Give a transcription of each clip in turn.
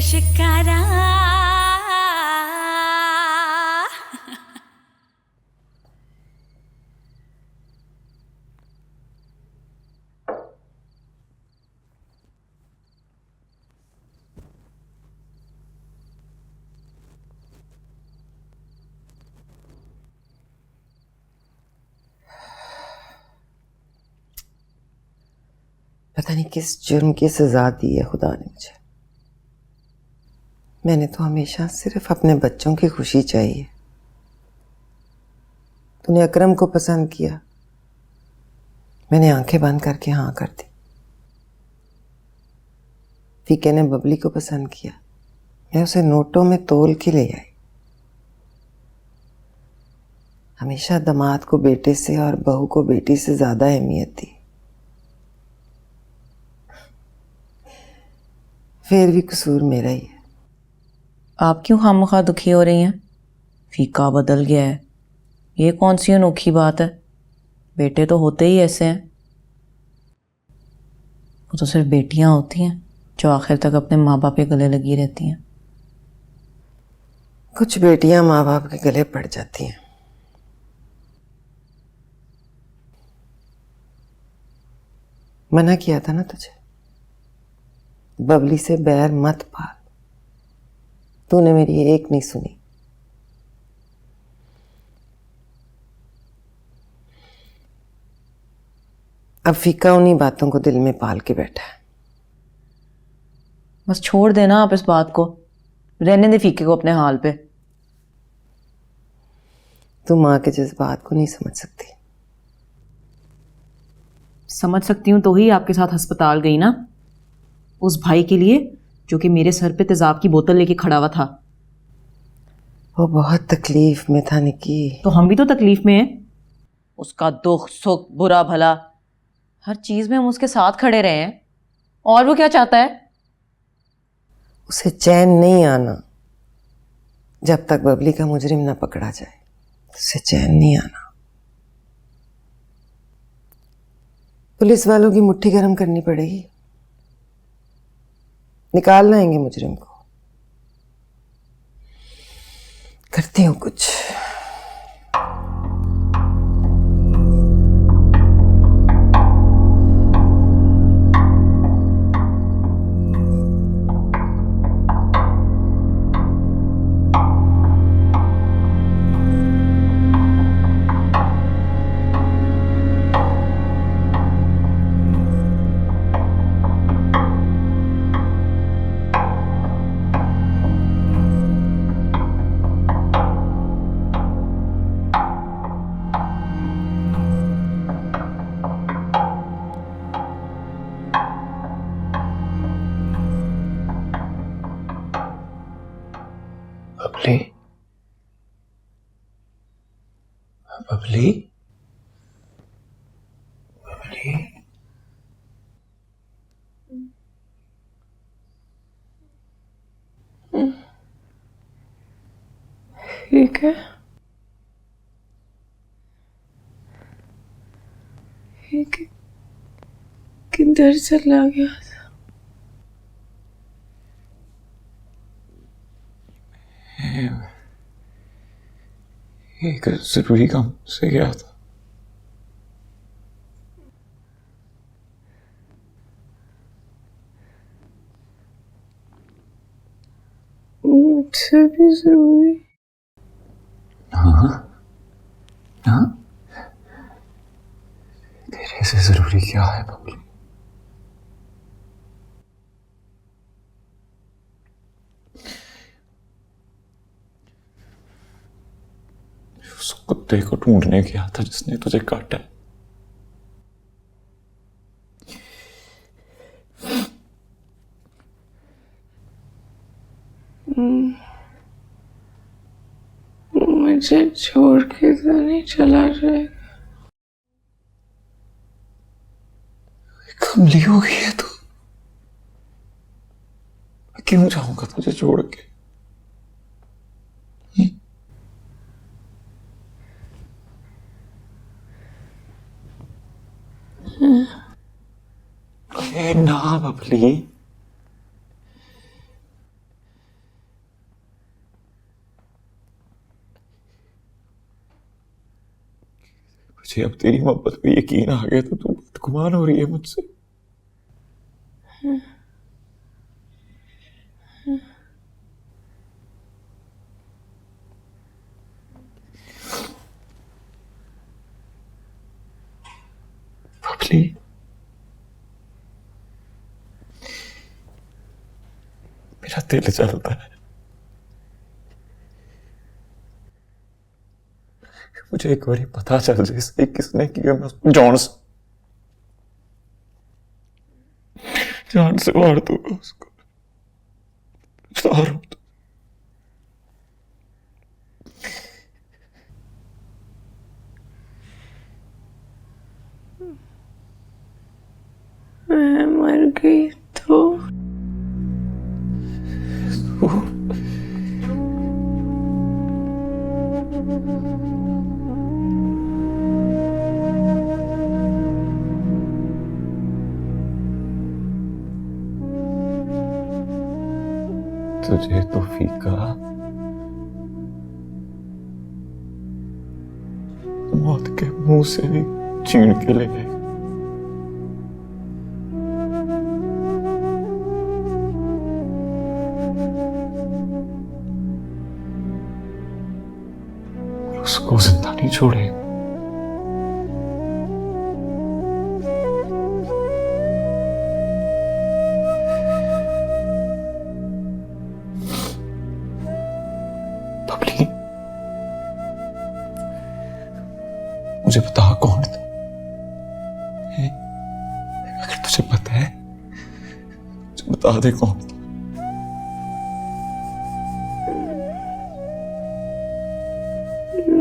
शिकारा। पता नहीं किस जुर्म की सजा दी है खुदा ने मुझे। मैंने तो हमेशा सिर्फ अपने बच्चों की खुशी चाहिए। तूने अकरम को पसंद किया, मैंने आंखें बंद करके हाँ कर दी। फीके ने बबली को पसंद किया, मैं उसे नोटों में तोल के ले आई। हमेशा दामाद को बेटे से और बहू को बेटी से ज्यादा अहमियत दी। फिर भी कसूर मेरा ही है। आप क्यों खामखा दुखी हो रही हैं? फीका बदल गया है, ये कौन सी अनोखी बात है? बेटे तो होते ही ऐसे हैं। वो तो सिर्फ बेटियां होती हैं जो आखिर तक अपने माँ बाप के गले लगी रहती हैं। कुछ बेटियां माँ बाप के गले पड़ जाती हैं। मना किया था ना तुझे, बबली से बैर मत पाल। तूने मेरी एक नहीं सुनी। अब फीका उन्हीं बातों को दिल में पाल के बैठा है। बस छोड़ देना आप इस बात को, रहने दे फीके को अपने हाल पे। तू माँ के जज्बात को नहीं समझ सकती। समझ सकती हूँ तो ही आपके साथ अस्पताल गई ना, उस भाई के लिए जो कि मेरे सर पे तेजाब की बोतल लेके खड़ा हुआ था। वो बहुत तकलीफ में था निकी। तो हम भी तो तकलीफ में हैं। उसका दुख सुख बुरा भला हर चीज में हम उसके साथ खड़े रहे हैं। और वो क्या चाहता है? उसे चैन नहीं आना जब तक बबली का मुजरिम ना पकड़ा जाए। उसे चैन नहीं आना। पुलिस वालों की मुट्ठी गर्म करनी पड़ेगी, निकाल लाएंगे मुजरिम को। करती हूँ कुछ। बबली, बबली, बबली, ठीक है, ठीक है। किधर चला गया था? एक जरूरी काम से गया था। मुझसे भी जरूरी? हाँ हाँ, तेरे से जरूरी क्या है बबली? उस कुत्ते को ढूंढने गया था जिसने तुझे काटा है। मुझे छोड़ के तो नहीं चला जाएगा? कमली हो गई है तू। मैं क्यों जाऊंगा तुझे छोड़ के? अरे ना बबली, तुझे अब तेरी मोहब्बत पे यकीन आ गया तो तू बदगुमान हो रही है मुझसे। बबली, मेरा दिल चलता है। मुझे एक बार पता चल जाए सही किसने किया, मैं उसको जान से मार दूंगा उसको। सारा मैं मर गई तो तुझे तो फीका मौत के मुंह से भी छीन के ले गए। उसको जिंदा नहीं छोड़े। बबली, मुझे बता कौन था? अगर तुझे पता है मुझे बता दे कौन था।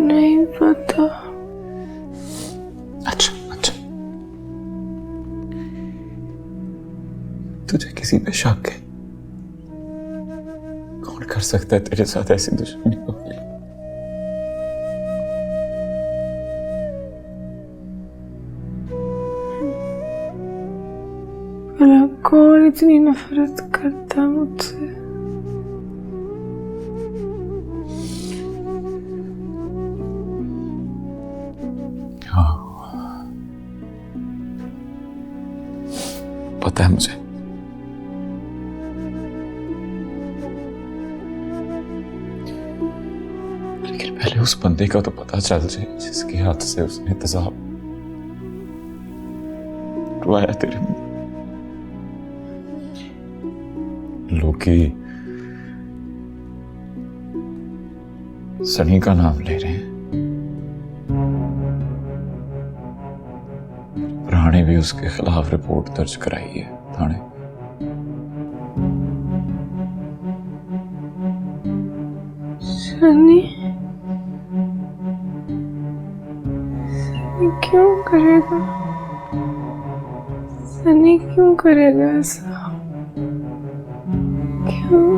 नहीं पता। अच्छा अच्छा, तुझे किसी पे शक है? कौन कर सकता है तेरे साथ ऐसी दुश्मनी को? भला कौन इतनी नफरत करता मुझसे? हाँ, पता है मुझे। लेकिन पहले उस बंदे का तो पता चल जाए जिसके हाथ से उसने तेजाब रुआया तेरे मुंह। लोकी सनी का नाम ले रहे हैं, राणे भी उसके खिलाफ रिपोर्ट दर्ज कराई है थाने। सनी क्यों करेगा? सनी क्यों करेगा ऐसा? क्यों?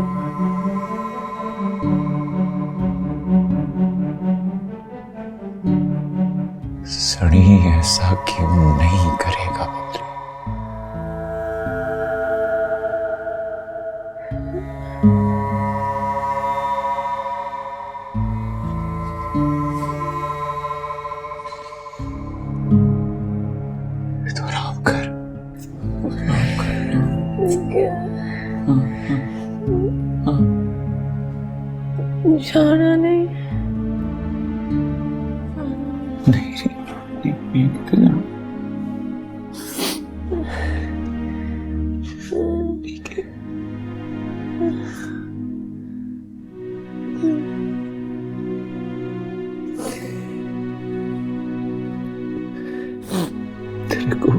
सनी ऐसा क्यों नहीं करेगा बबली? तो आराम कर, आराम कर। जाना नहीं। नहीं नहीं कितने जाना? ठीक है। तेरे को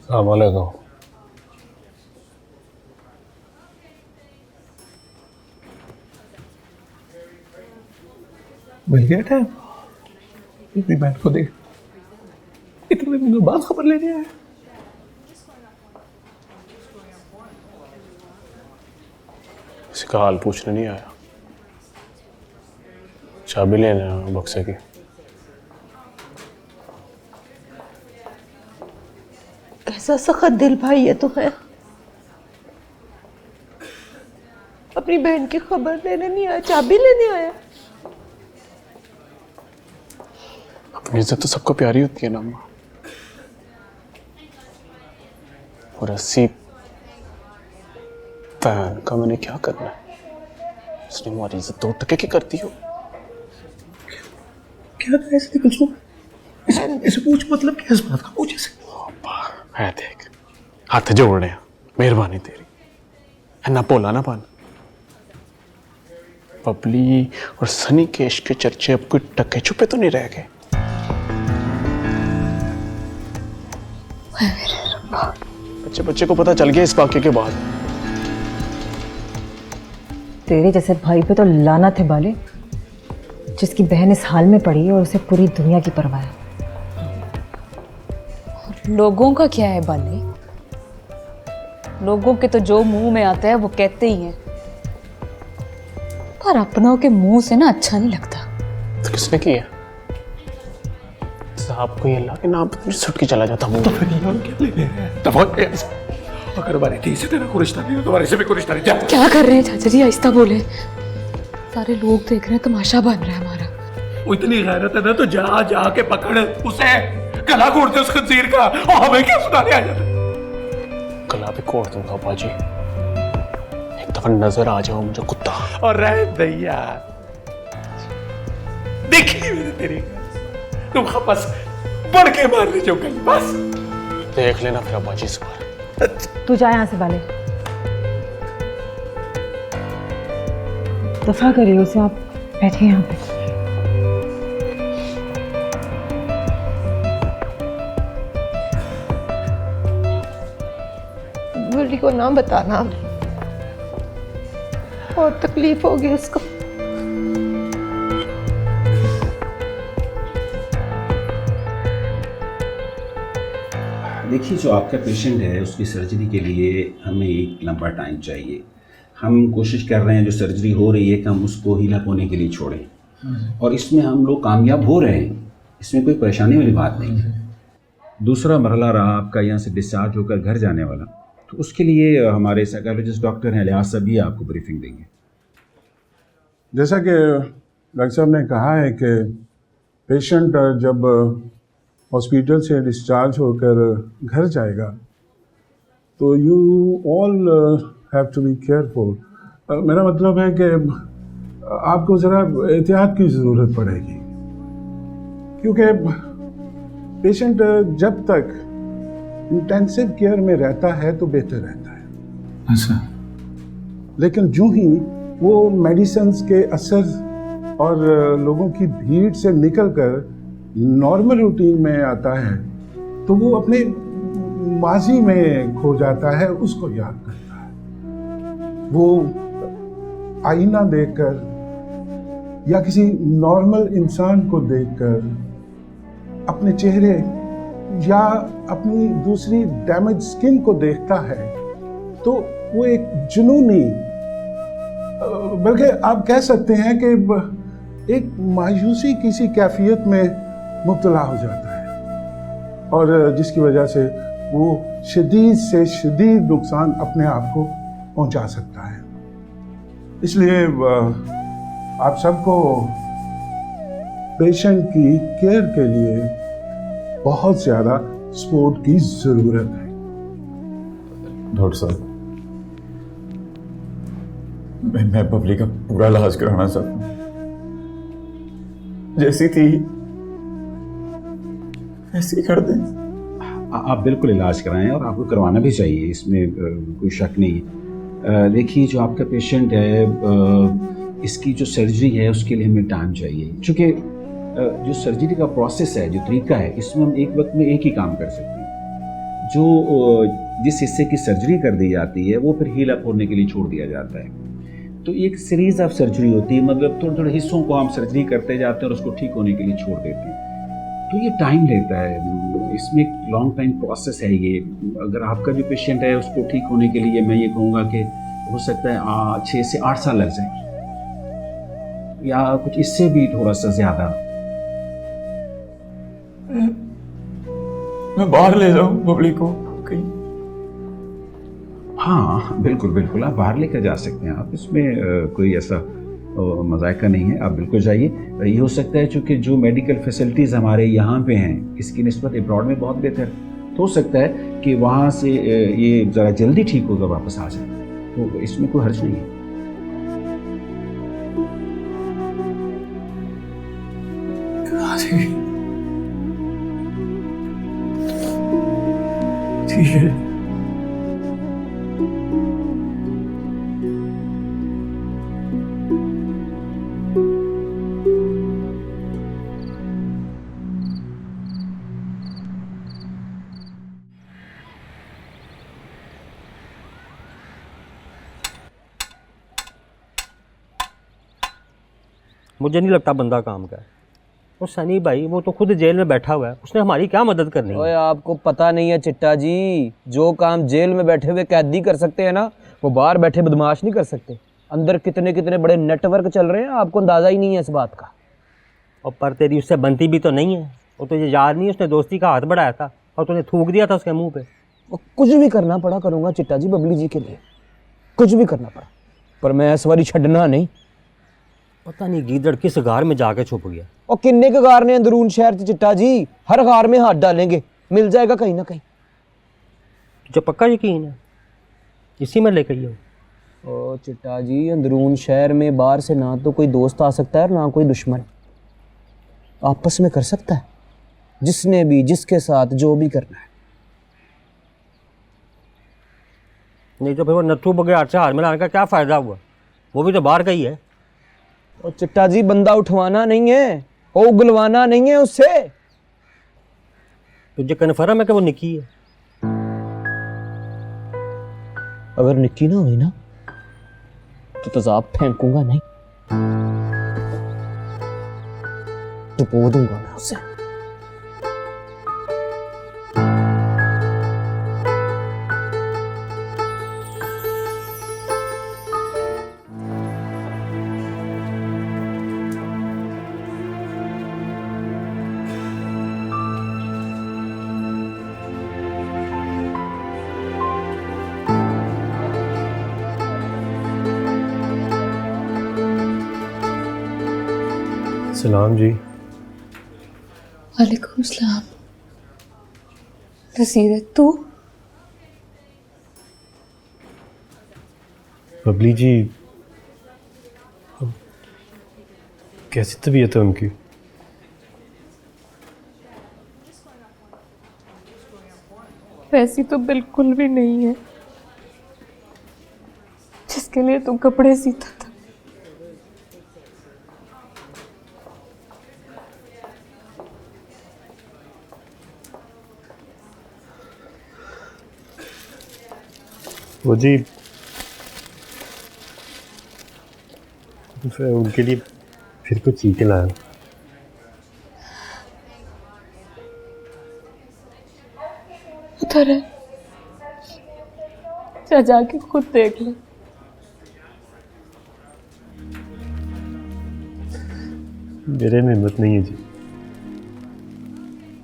अस्सलामुअलैकुम। मिल गया टाइम? इतनी बहन को देख, इतने दिनों बाद खबर लेने आया। किसी का हाल पूछने नहीं आया, चाबी लेने आया बक्से की। ऐसा सख्त दिल भाई है तो है, अपनी बहन की खबर लेने नहीं आया, चाबी लेने आया। अपनी इज्जत तो सबको प्यारी होती है ना अम्मा, और अस्सी बहन का मैंने क्या करना है? उसने हमारी इज्जत 2 टके की करती हो। क्या था ऐसे कुछ? इसे पूछ, मतलब क्या इस बात का पूछ इसे? है देख, हाथ जोड़ रहे हैं, मेहरबानी तेरी है ना, पोला ना पान। बबली और सनी के इश्क के चर्चे अब कोई टके छुपे तो नहीं रह गए। बच्चे बच्चे को पता चल गया इस वाक्य के बाद। तेरे जैसे भाई पे तो लानत है बाले, जिसकी बहन इस हाल में पड़ी है और उसे पूरी दुनिया की परवाह है। लोगों का क्या है बाले? लोगों के तो जो मुंह में आता है वो कहते ही हैं, पर अपनों के मुंह से ना अच्छा नहीं लगता। तो किसने किया? साहब को ये अल्लाह के नाम पे छुट के चला जाता हूँ। तो फिर ये क्या लेने हैं? अगर हमारी थी से तेरा कोई रिश्ता नहीं है, तुम्हारे से भी कोई रिश्ता नहीं। जा। क्या कर रहे हैं चाचा जी? आहिस्ता बोले, सारे लोग देख रहे हैं, तमाशा बन रहा है हमारा। वो इतनी गैरत है ना तो जा जा के पकड़ उसे, गला घोट दे उस खंजीर का, और हमें क्या सुनाने आ जाता? गला भी घोट दूंगा बाजी, एक दफा नजर आ जाओ मुझे कुत्ता। और रह दैया देखी मैंने तेरी, तुम बस बढ़ के मार लीजिए कहीं, बस देख लेना फिर बाजी इस बार। तू जा यहाँ से बाले, दफा करिए उसे, आप बैठे यहाँ पे। बुल्ली को ना बताना, बहुत तकलीफ होगी उसको। देखिए, जो आपका पेशेंट है उसकी सर्जरी के लिए हमें एक लंबा टाइम चाहिए। हम कोशिश कर रहे हैं जो सर्जरी हो रही है कि हम उसको हील अप होने के लिए छोड़ें, और इसमें हम लोग कामयाब हो रहे हैं, इसमें कोई परेशानी वाली बात नहीं है। दूसरा मरहला रहा आपका यहाँ से डिस्चार्ज होकर घर जाने वाला, तो उसके लिए हमारे साइकोलॉजिस्ट डॉक्टर हैं लिहाज साहब, भी आपको ब्रीफिंग देंगे। जैसा कि डॉक्टर साहब ने कहा है कि पेशेंट जब हॉस्पिटल से डिस्चार्ज होकर घर जाएगा तो you all have to be careful. मेरा मतलब है कि आपको ज़रा एहतियात की ज़रूरत पड़ेगी, क्योंकि पेशेंट जब तक इंटेंसिव केयर में रहता है तो बेहतर रहता है। अच्छा। लेकिन जो ही वो मेडिसिन्स के असर और लोगों की भीड़ से निकलकर नॉर्मल रूटीन में आता है तो वो अपने माजी में खो जाता है, उसको याद करता है। वो आईना देखकर या किसी नॉर्मल इंसान को देखकर अपने चेहरे या अपनी दूसरी डैमेज स्किन को देखता है तो वो एक जुनूनी, बल्कि आप कह सकते हैं कि एक मायूसी किसी कैफियत में मुब्तला हो जाता है, और जिसकी वजह से वो शदीद से शदीद नुकसान अपने आप को पहुंचा सकता है। इसलिए आप सबको पेशेंट की केयर के लिए बहुत ज़्यादा सपोर्ट की ज़रूरत है। डॉक्टर साहब, मैं बबली का पूरा इलाज कराना चाहता हूँ, जैसी थी ऐसी कर दें। आप बिल्कुल इलाज कराएं, और आपको करवाना भी चाहिए, इसमें कोई शक नहीं है। देखिए, जो आपका पेशेंट है इसकी जो सर्जरी है उसके लिए हमें टाइम चाहिए, क्योंकि जो सर्जरी का प्रोसेस है, जो तरीका है, इसमें हम एक वक्त में एक ही काम कर सकते हैं। जो जिस हिस्से की सर्जरी कर दी जाती है वो फिर हील अप होने के लिए छोड़ दिया जाता है। तो एक सीरीज ऑफ सर्जरी होती है, मतलब थोड़े थोड़े हिस्सों को हम सर्जरी करते जाते हैं और उसको ठीक होने के लिए छोड़ देते हैं। तो ये टाइम लेता है, इसमें एक लॉन्ग टाइम प्रोसेस है ये। अगर आपका जो पेशेंट है उसको ठीक होने के लिए मैं ये कहूँगा कि हो सकता है 6 से 8 साल लग जाए, या कुछ इससे भी थोड़ा सा ज़्यादा। मैं बाहर ले जाऊं बबली को कहीं? हाँ बिल्कुल बिल्कुल, आप बाहर लेकर जा सकते हैं आप, इसमें कोई ऐसा मजाक नहीं है, आप बिल्कुल जाइए। ये हो सकता है चूँकि जो मेडिकल फैसिलिटीज़ हमारे यहाँ पे हैं इसकी निस्बत अब्रॉड में बहुत बेहतर, तो हो सकता है कि वहाँ से ये ज़रा जल्दी ठीक होकर वापस आ जाए, तो इसमें कोई हर्ज नहीं है। ठीक है। मुझे नहीं लगता बंदा काम का है। और सनी भाई वो तो खुद जेल में बैठा हुआ है, उसने हमारी क्या मदद करनी है? ओए आपको पता नहीं है चिट्टा जी, जो काम जेल में बैठे हुए कैदी कर सकते हैं ना, वो बाहर बैठे बदमाश नहीं कर सकते। अंदर कितने कितने बड़े नेटवर्क चल रहे हैं, आपको अंदाजा ही नहीं है इस बात का। और पर तेरी उससे बनती भी तो नहीं है। वो तुझे याद नहीं, उसने दोस्ती का हाथ बढ़ाया था और तूने थूक दिया था उसके मुंह पे। वो कुछ भी करना पड़ा करूँगा चिट्टा जी बबली जी के लिए, कुछ भी करना पड़ा, पर मैं इस बारी छड़ना नहीं। पता नहीं गीदड़ किस गार में जाके छुप गया। और किन्ने के गार ने अंदरून शहर च चिट्टा जी, हर गार में हाथ डालेंगे, मिल जाएगा कहीं ना कहीं। तुझे पक्का यकीन है? इसी में लेकर ही ओ चिट्टा जी, अंदरून शहर में बाहर से ना तो कोई दोस्त आ सकता है ना कोई दुश्मन, आपस में कर सकता है जिसने भी जिसके साथ जो भी करना है। नहीं तो फिर वो नत्थू बगैर से हार मिलाने का क्या फायदा हुआ? वो भी तो बाहर का ही है। और चिट्टा जी बंदा उठवाना नहीं है, वो उगलवाना नहीं है उससे। तुझे कन्फर्म है कि वो निकी है? अगर निकी ना हुई ना तो तेजाब फेंकूंगा नहीं, डुबो दूंगा मैं उसे। सलाम जी। वालेकुम सलाम। रसीद तू? बबली जी कैसी तबीयत है उनकी? वैसी तो बिल्कुल भी नहीं है जिसके लिए तू कपड़े सीता था। वो जी उनके लिए फिर कुछ चीज़ें लाया। उधर है, जा जाके खुद देख ले। मेरे में हिम्मत नहीं है जी,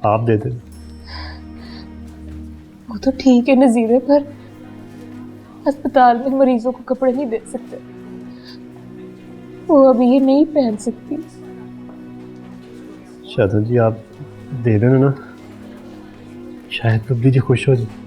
आप दे दें। वो तो ठीक है नजीरे, पर अस्पताल में मरीजों को कपड़े नहीं दे सकते, वो अभी ये नहीं पहन सकती। शादा जी आप दे देना ना, शायद बबली जी खुश हो जाए।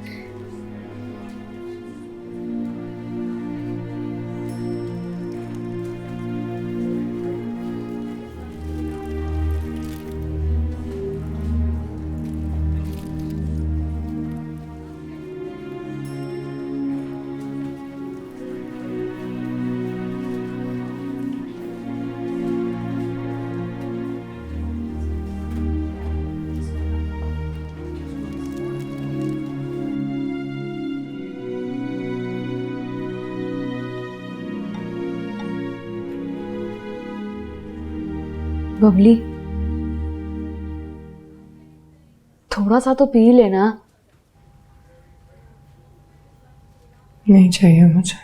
बबली, थोड़ा सा तो पी लेना। नहीं चाहिए मुझे।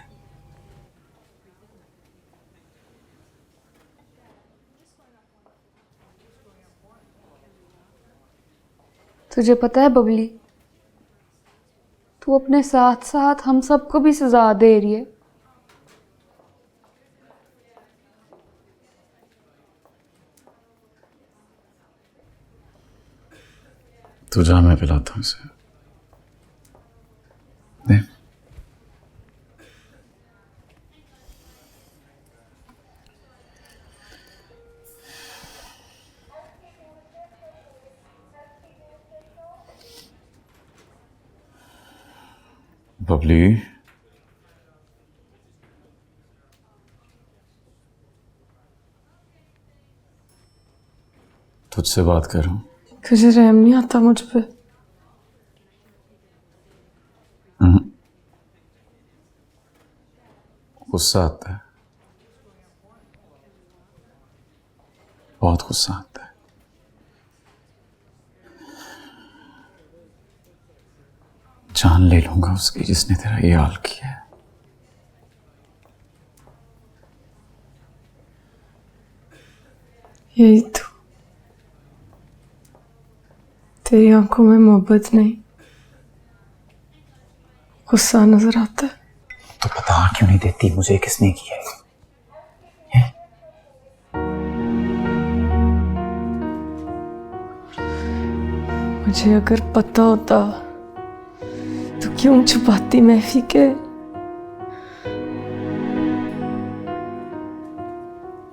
तुझे पता है बबली, तू अपने साथ साथ हम सबको भी सजा दे रही है। तू जा, मैं पिलाता हूँ इसे। दे। बबली, तुझसे बात कर रहा हूँ। तुझे रहम नहीं आता मुझ पे? गुस्सा आता है, बहुत गुस्सा आता है। जान ले लूंगा उसकी जिसने तेरा ये हाल किया है। यही तो, तेरी आंखों में मोहब्बत नहीं, गुस्सा नजर आता है। तो बता क्यों नहीं देती मुझे किसने किया है? मुझे अगर पता होता तो क्यों छुपाती महफी के?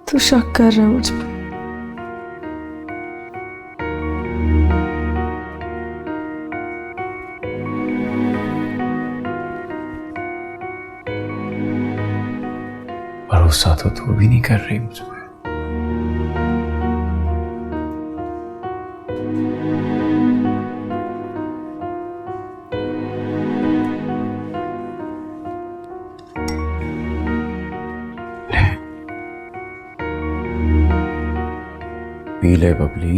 तू शक कर रहा है मुझ पे? भरोसा तो तू भी नहीं कर रही मुझ पे। पी ले बबली।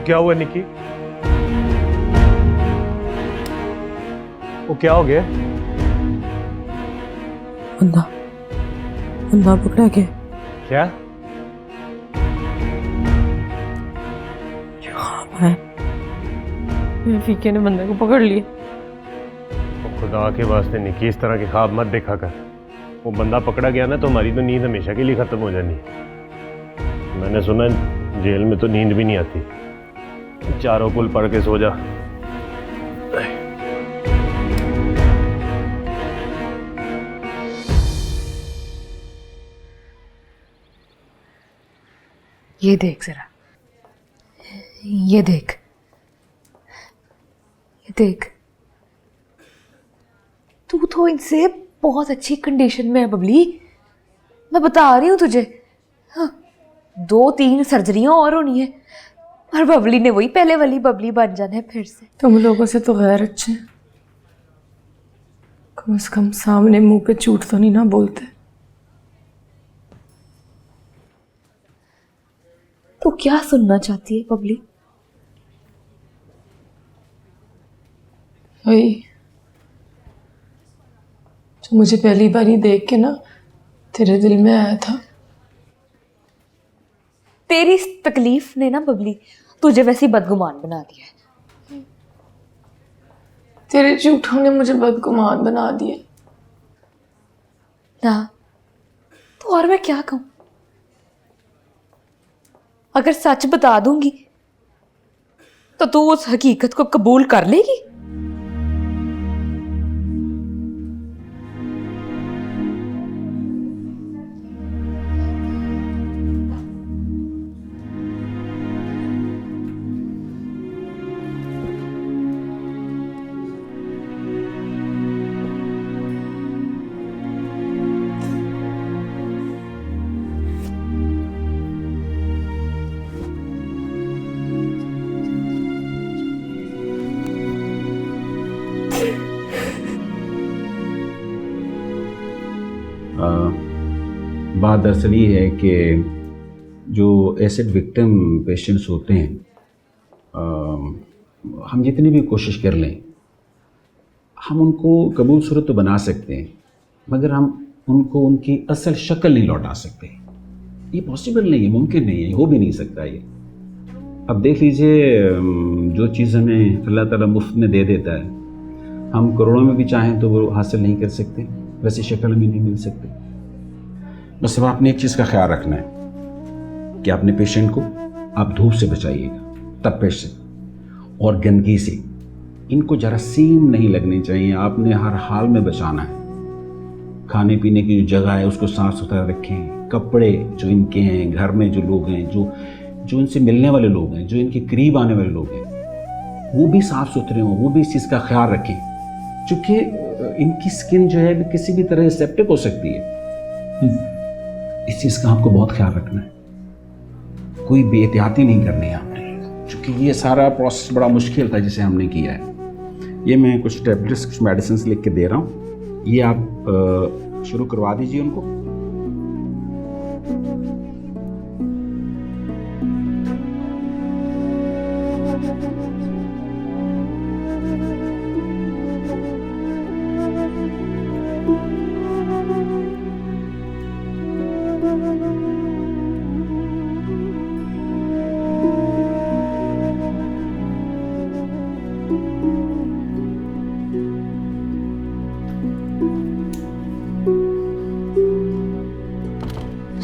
क्या हुआ निकी? वो क्या हो गया? बंदा बंदा पकड़ा गया। क्या? है फीके ने बंदे को पकड़ लिया। खुदा के वास्ते निकी इस तरह के ख्वाब मत देखा कर। वो बंदा पकड़ा गया ना तो हमारी तो नींद हमेशा के लिए खत्म हो जानी। मैंने सुना जेल में तो नींद भी नहीं आती। चारों पुल पढ़ के सो जा। ये देख जरा, ये देख, ये देख। तू तो इनसे बहुत अच्छी कंडीशन में है बबली, मैं बता रही हूँ तुझे। हाँ, 2-3 सर्जरियां और होनी है और बबली ने वही पहले वाली बबली बन जाना है फिर से। तुम लोगों से तो गैर अच्छे, कम से कम सामने मुंह पे झूठ तो नहीं ना बोलते। तू क्या सुनना चाहती है बबली? वही जो मुझे पहली बार ही देख के ना तेरे दिल में आया था। तेरी इस तकलीफ ने ना बबली तुझे वैसी बदगुमान बना दिया है। तेरे झूठों ने मुझे बदगुमान बना दिया। ना तो और मैं क्या कहूं? अगर सच बता दूंगी तो तू उस हकीकत को कबूल कर लेगी? बात दरअसल ये है कि जो एसिड विक्टिम पेशेंट्स होते हैं, हम जितनी भी कोशिश कर लें, हम उनको कबूल सूरत तो बना सकते हैं, मगर हम उनको उनकी असल शक्ल नहीं लौटा सकते। ये पॉसिबल नहीं है, मुमकिन नहीं है, हो भी नहीं सकता ये। अब देख लीजिए, जो चीज़ हमें अल्लाह ताला मुफ्त में दे देता है, हम करोड़ों में भी चाहें तो वो हासिल नहीं कर सकते, वैसी शक्ल में नहीं मिल सकते। बस अब आपने एक चीज़ का ख्याल रखना है कि अपने पेशेंट को आप धूप से बचाइएगा, तपिश से और गंदगी से। इनको जरासीम नहीं लगने चाहिए, आपने हर हाल में बचाना है। खाने पीने की जो जगह है उसको साफ़ सुथरा रखें। कपड़े जो इनके हैं, घर में जो लोग हैं, जो इनसे मिलने वाले लोग हैं, जो इनके करीब आने वाले लोग हैं, वो भी साफ़ सुथरे हों, वो भी इस चीज़ का ख्याल रखें, क्योंकि इनकी स्किन जो है किसी भी तरह सेप्टिक हो सकती है। इस चीज़ का आपको बहुत ख्याल रखना है, कोई बेएहतियाती नहीं करनी है आपने, क्योंकि ये सारा प्रोसेस बड़ा मुश्किल था जिसे हमने किया है। ये मैं कुछ टैबलेट्स, कुछ मेडिसिन लिख के दे रहा हूँ, ये आप शुरू करवा दीजिए उनको।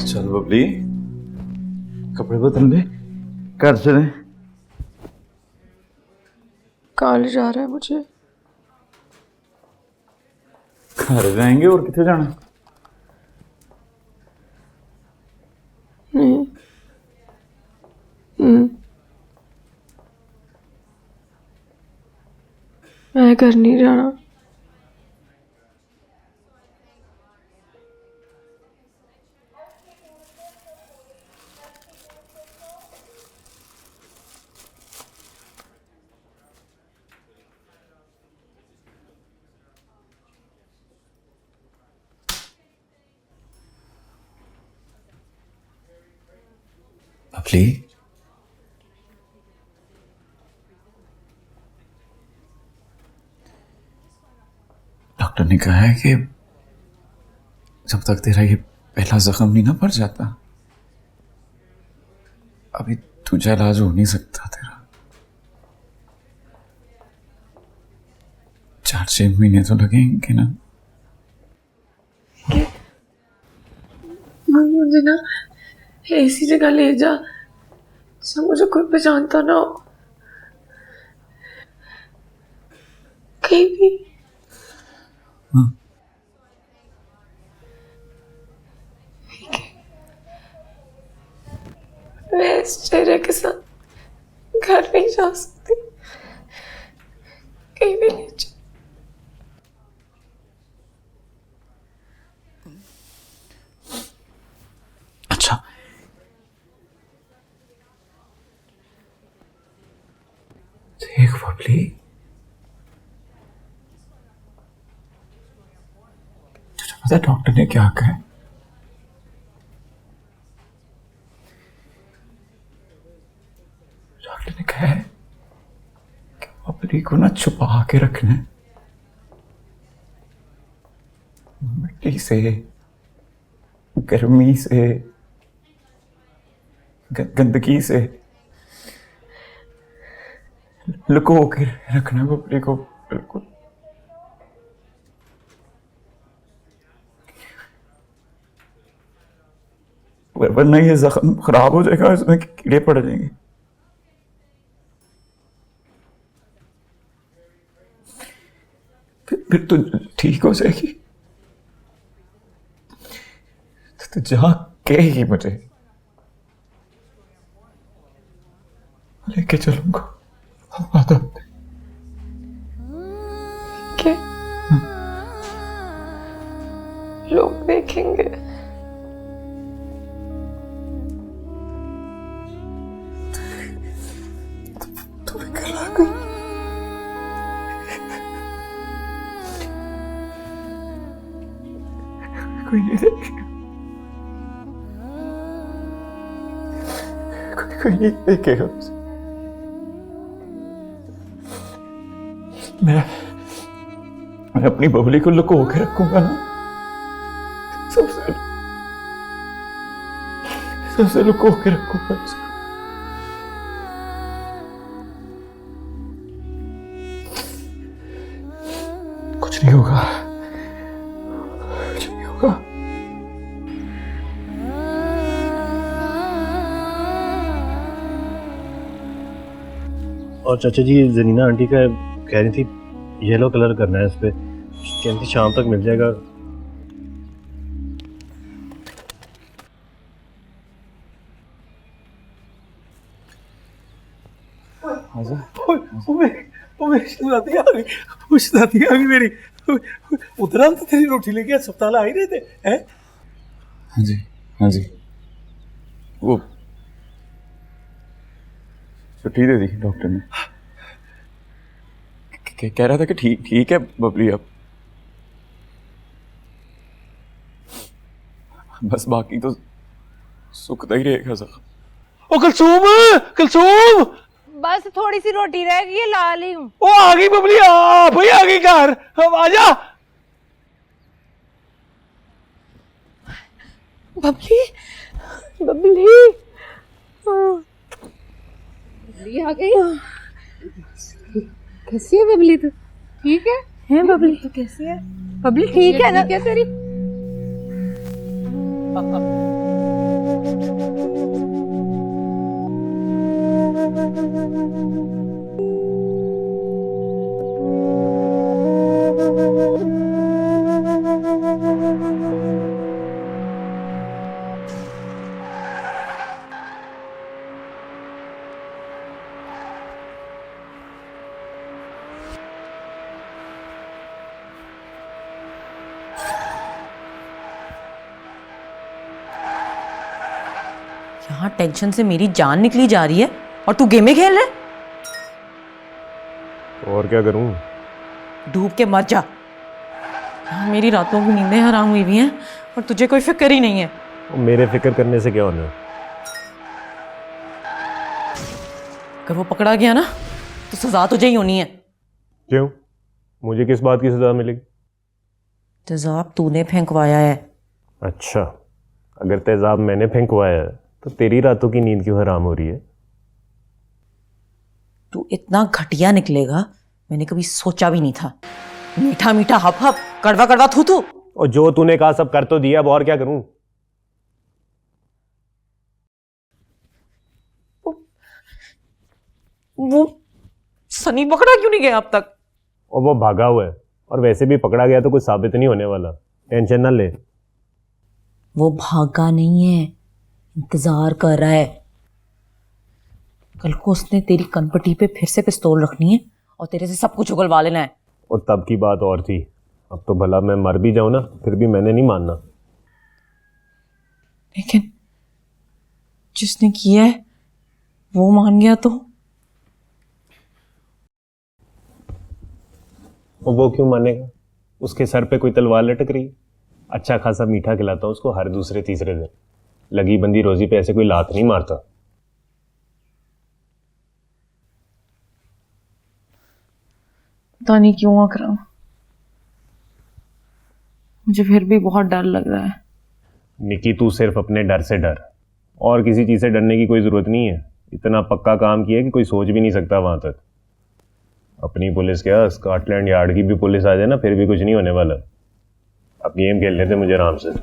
चल बबली, कपड़े बदल ले, घर चले। कॉलेज जा रहा है मुझे। घर जाएंगे और कितने जाना? नहीं। मैं घर नहीं जाना। बबली, डॉक्टर ने कहा है कि जब तक तेरा ये पहला जख्म नहीं ना भर जाता, अभी तुझे इलाज हो नहीं सकता तेरा। 4-6 महीने तो लगेंगे ना। मुझे ना ऐसी जगह ले जा जहाँ मुझे कोई पहचानता ना हो, कहीं भी। मैं इस चेहरे के साथ घर नहीं जा सकती, कहीं भी ले जा। अच्छा, देख बबली, तुझे पता है डॉक्टर ने क्या कहा है? डॉक्टर ने कहा है कि बबली को ना छुपा के रखना है, मिट्टी से, गर्मी से, गंदगी से लुको के रखना है बबली को, बिल्कुल। वरना ये जख्म खराब हो जाएगा, इसमें कीड़े पड़ जाएंगे। फिर तो ठीक हो जाएगी, तो जा कहेगी मुझे, लेके चलूंगा। क्या लोग देखेंगे? तुम्हें घर आ गई। कोई नहीं देखेगा, कोई नहीं देखेगा उसे। मैं अपनी बबली को लुको के रखूंगा ना, सबसे लुको के रखूंगा उसको। कुछ नहीं होगा, कुछ नहीं होगा। और चाचा जी, जनीना आंटी का कह रही थी येलो कलर करना है इस पे, कहती थी शाम तक मिल जाएगा। मेरी उधर तो तेरी रोटी लेके अस्पताल आ ही रहे थे हैं? हाँ जी, हाँ जी, वो छुट्टी दे दी डॉक्टर ने। कह रहा था कि ठीक है बबली, अब बस बाकी तो सुखता ही रहेगा सब। ओ कलसूम, कलसूम, बस थोड़ी सी रोटी रह गई है, ला ली हूँ। ओ आ गई बबली, आ भाई आ गई घर, अब आजा। बबली, बबली, बबली आ गई। कैसी है बबली? तू ठीक है बबली? तू कैसी है बबली? ठीक है ना? क्या तेरी यहाँ टेंशन से मेरी जान निकली जा रही है और तू गेमें खेल रहा है? और क्या करूं? डूब के मर जा। यहाँ मेरी रातों की नींदें हराम हुई भी हैं और तुझे कोई फिक्र ही नहीं है। और मेरे फिक्र करने से क्या होना है? अगर वो पकड़ा गया ना तो सजा तुझे ही होनी है। क्यों? मुझे किस बात की सजा मिलेगी? तेजाब तूने फेंकवाया है। अच्छा, अगर तेजाब मैंने फेंकवाया है तो तेरी रातों की नींद क्यों हराम हो रही है? तू इतना घटिया निकलेगा मैंने कभी सोचा भी नहीं था। मीठा मीठा हप हप, कड़वा कड़वा थू थू। और जो तूने कहा सब कर तो दिया, अब और क्या करूं? वो सनी पकड़ा क्यों नहीं गया अब तक? और वो भागा हुआ है, और वैसे भी पकड़ा गया तो कुछ साबित नहीं होने वाला, टेंशन ना ले। वो भागा नहीं है, इंतजार कर रहा है। कल को उसने तेरी कनपटी पे फिर से पिस्तौल रखनी है और तेरे से सब कुछ उगलवा लेना है। और तब की बात और थी, अब तो भला मैं मर भी जाऊं ना, फिर भी मैंने नहीं मानना। लेकिन जिसने किया है वो मान गया तो? और वो क्यों मानेगा? उसके सर पे कोई तलवार लटक रही? अच्छा खासा मीठा खिलाता हूं उसको हर दूसरे तीसरे दिन। लगी बंदी रोजी पे ऐसे कोई लात नहीं मारता। पता नहीं क्यों अकरम, मुझे फिर भी बहुत डर लग रहा है। निकी, तू सिर्फ अपने डर से डर, और किसी चीज से डरने की कोई जरूरत नहीं है। इतना पक्का काम किया कि कोई सोच भी नहीं सकता वहां तक। अपनी पुलिस क्या, स्कॉटलैंड यार्ड की भी पुलिस आ जाए ना, फिर भी कुछ नहीं होने वाला। अब गेम खेल लेते मुझे आराम से।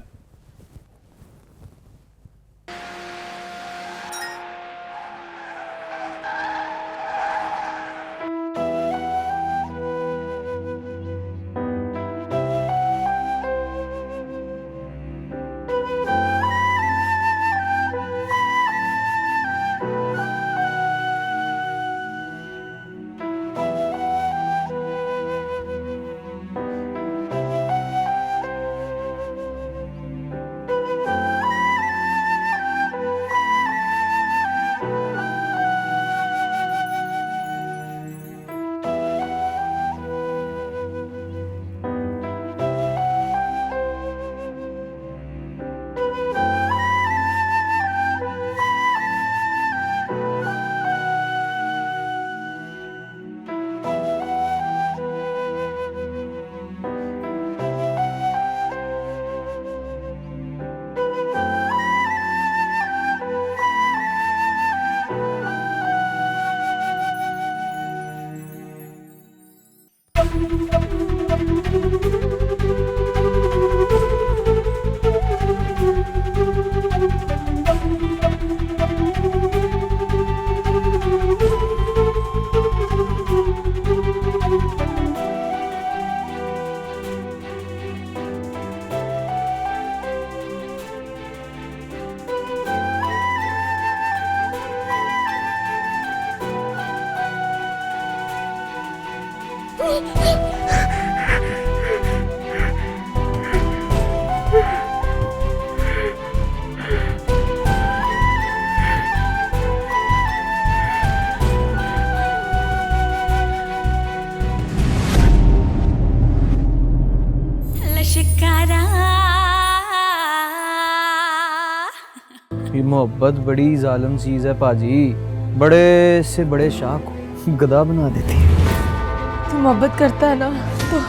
ये मोहब्बत बड़ी जालिम चीज़ है पाजी, बड़े से बड़े शाह को गधा बना देती है। तू मोहब्बत करता है ना तो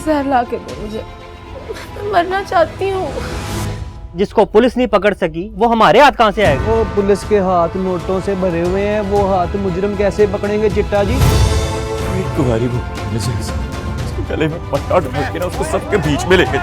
जहर ला के दे मुझे, मैं मरना चाहती हूँ। जिसको पुलिस नहीं पकड़ सकी वो हमारे हाथ कहाँ से आएगा? वो पुलिस के हाथ नोटों से भरे हुए हैं, वो हाथ मुजरिम कैसे पकड़ेंगे चिट्टा जी? कुमारी को गले में पट्टा ढूंढ के ना उसको सबके बीच में लेके